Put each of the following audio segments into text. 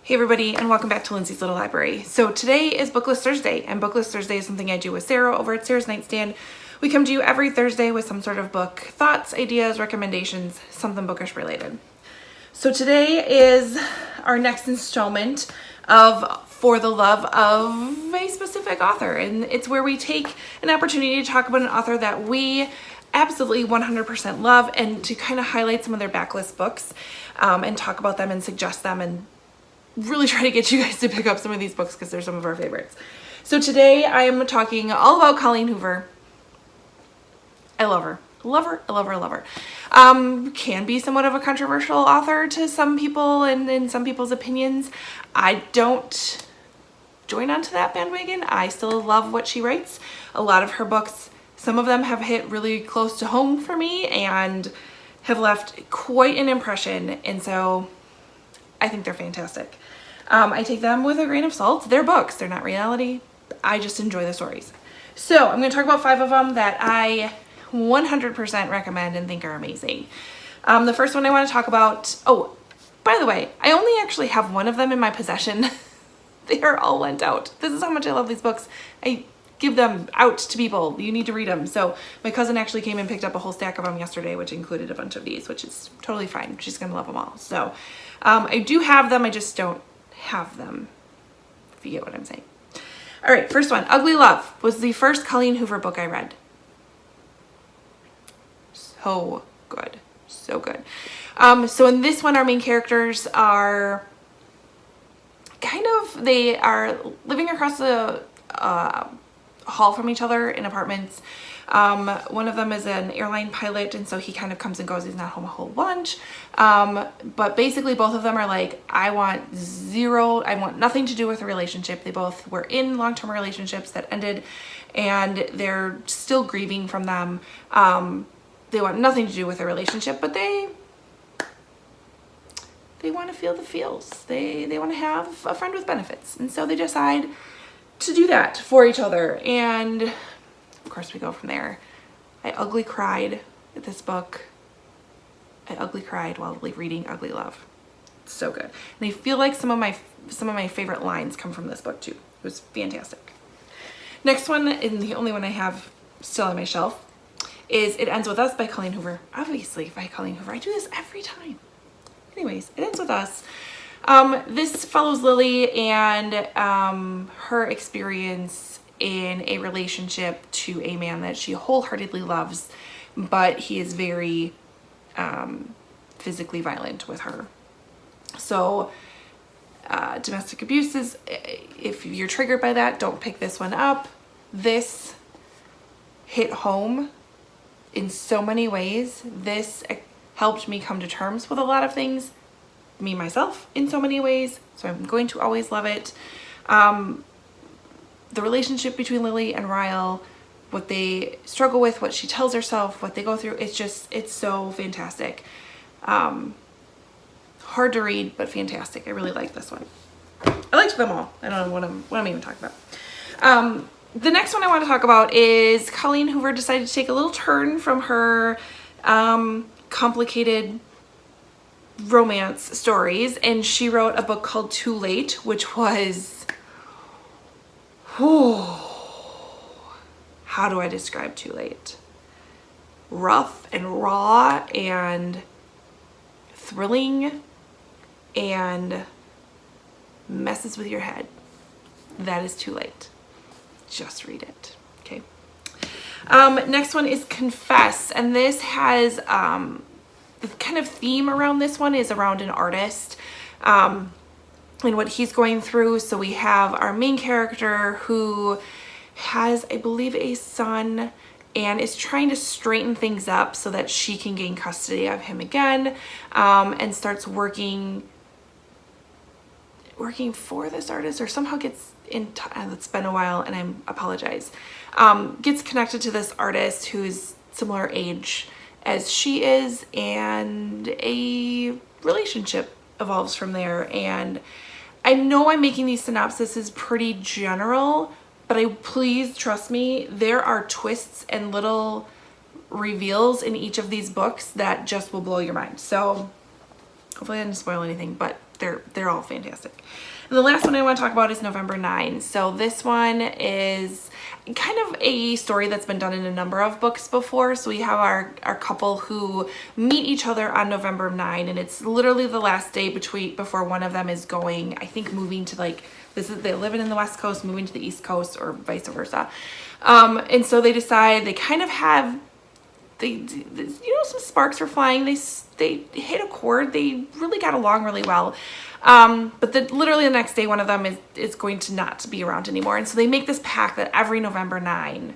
Hey everybody, and welcome back to Lindsey's Little Library. So today is BookList Thursday, and BookList Thursday is something I do with Sarah over at Sarah's Nightstand. We come to you every Thursday with some sort of book thoughts, ideas, recommendations, something bookish related. So today is our next installment of For the Love of a Specific Author, and it's where we take an opportunity to talk about an author that we absolutely 100% love and to kind of highlight some of their backlist books and talk about them and suggest them and really try to get you guys to pick up some of these books because they're some of our favorites. So today I am talking all about Colleen Hoover. I love her. I love her. Can be somewhat of a controversial author to some people and in some people's opinions. I don't join onto that bandwagon. I still love what she writes. A lot of her books, some of them have hit really close to home for me and have left quite an impression. And so I think they're fantastic. I take them with a grain of salt. They're books. They're not reality. I just enjoy the stories. So I'm going to talk about 5 of them that I 100% recommend and think are amazing. The first one I want to talk about, oh, by the way, I only actually have one of them in my possession. They are all lent out. This is how much I love these books. I give them out to people. You need to read them. So my cousin actually came and picked up a whole stack of them yesterday, which included a bunch of these, which is totally fine. She's going to love them all. So I do have them. I just don't have them, if you get what I'm saying. All right, first one, Ugly Love was the first Colleen Hoover book I read. So good. So good. So in this one, our main characters are they are living across the hall from each other in apartments. One of them is an airline pilot, and so he kind of comes and goes. He's not home a whole bunch. But basically both of them are like, I want nothing to do with a relationship. They both were in long-term relationships that ended and they're still grieving from them. They want nothing to do with a relationship, but they want to feel the feels. They want to have a friend with benefits. And so they decide to do that for each other. And of course we go from there. I ugly cried at this book. I ugly cried while reading Ugly Love. It's so good. And I feel like some of my favorite lines come from this book too. It was fantastic. Next one, and the only one I have still on my shelf, is It Ends With Us by Colleen Hoover. Obviously by Colleen Hoover. I do this every time. Anyways, It Ends With Us. This follows Lily and her experience in a relationship to a man that she wholeheartedly loves, but he is very physically violent with her. So domestic abuse is, if you're triggered by that, don't pick this one up. This hit home in so many ways. This helped me come to terms with a lot of things, me myself in so many ways, so I'm going to always love it. The relationship between Lily and Ryle, what they struggle with, what she tells herself, what they go through, it's so fantastic. Hard to read, but fantastic. I really like this one. I liked them all. I don't know what I'm even talking about. The next one I want to talk about is Colleen Hoover decided to take a little turn from her complicated romance stories, and she wrote a book called Too Late, which was, how do I describe Too Late? Rough and raw and thrilling and messes with your head. That is Too Late. Just read it, okay? Next one is Confess, and this has the kind of theme around this one is around an artist and what he's going through. So we have our main character who has, I believe, a son and is trying to straighten things up so that she can gain custody of him again, and starts working for this artist, or somehow gets it's been a while and I apologize, gets connected to this artist who's similar age as she is, and a relationship evolves from there. And I know I'm making these synopsises pretty general, but please trust me, there are twists and little reveals in each of these books that just will blow your mind. So hopefully I didn't spoil anything, but they're all fantastic. And the last one I want to talk about is November 9. So this one is kind of a story that's been done in a number of books before. So we have our couple who meet each other on November 9, and it's literally the last day before one of them is going, I think, moving to like, they live in the West Coast, moving to the East Coast, or vice versa. And so they decide, they kind of have, some sparks were flying. They hit a chord. They really got along really well. But literally the next day, one of them is going to not be around anymore. And so they make this pact that every November 9,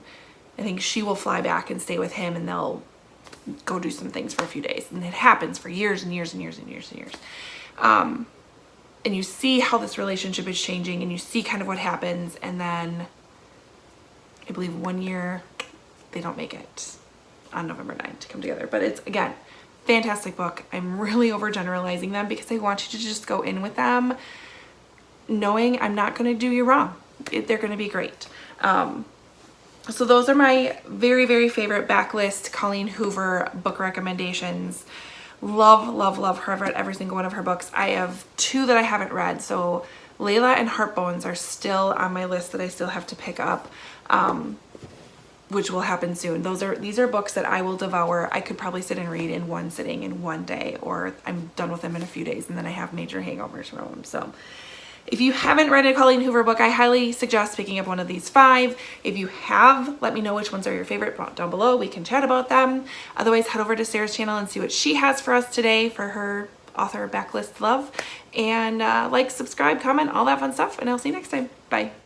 I think she will fly back and stay with him, and they'll go do some things for a few days. And it happens for years and years and years and years and years. And you see how this relationship is changing, and you see kind of what happens. And then I believe 1 year they don't make it on November 9 to come together. But it's, again, fantastic book. I'm really overgeneralizing them because I want you to just go in with them knowing I'm not going to do you wrong. They're going to be great. So those are my very, very favorite backlist Colleen Hoover book recommendations. Love, love, love her. I've read every single one of her books. I have 2 that I haven't read. So Layla and Heartbones are still on my list that I still have to pick up, which will happen soon. These are books that I will devour. I could probably sit and read in one sitting in one day, or I'm done with them in a few days and then I have major hangovers from them. So if you haven't read a Colleen Hoover book, I highly suggest picking up one of these 5. If you have, let me know which ones are your favorite down below. We can chat about them. Otherwise, head over to Sarah's channel and see what she has for us today for her author backlist love. And like, subscribe, comment, all that fun stuff. And I'll see you next time. Bye.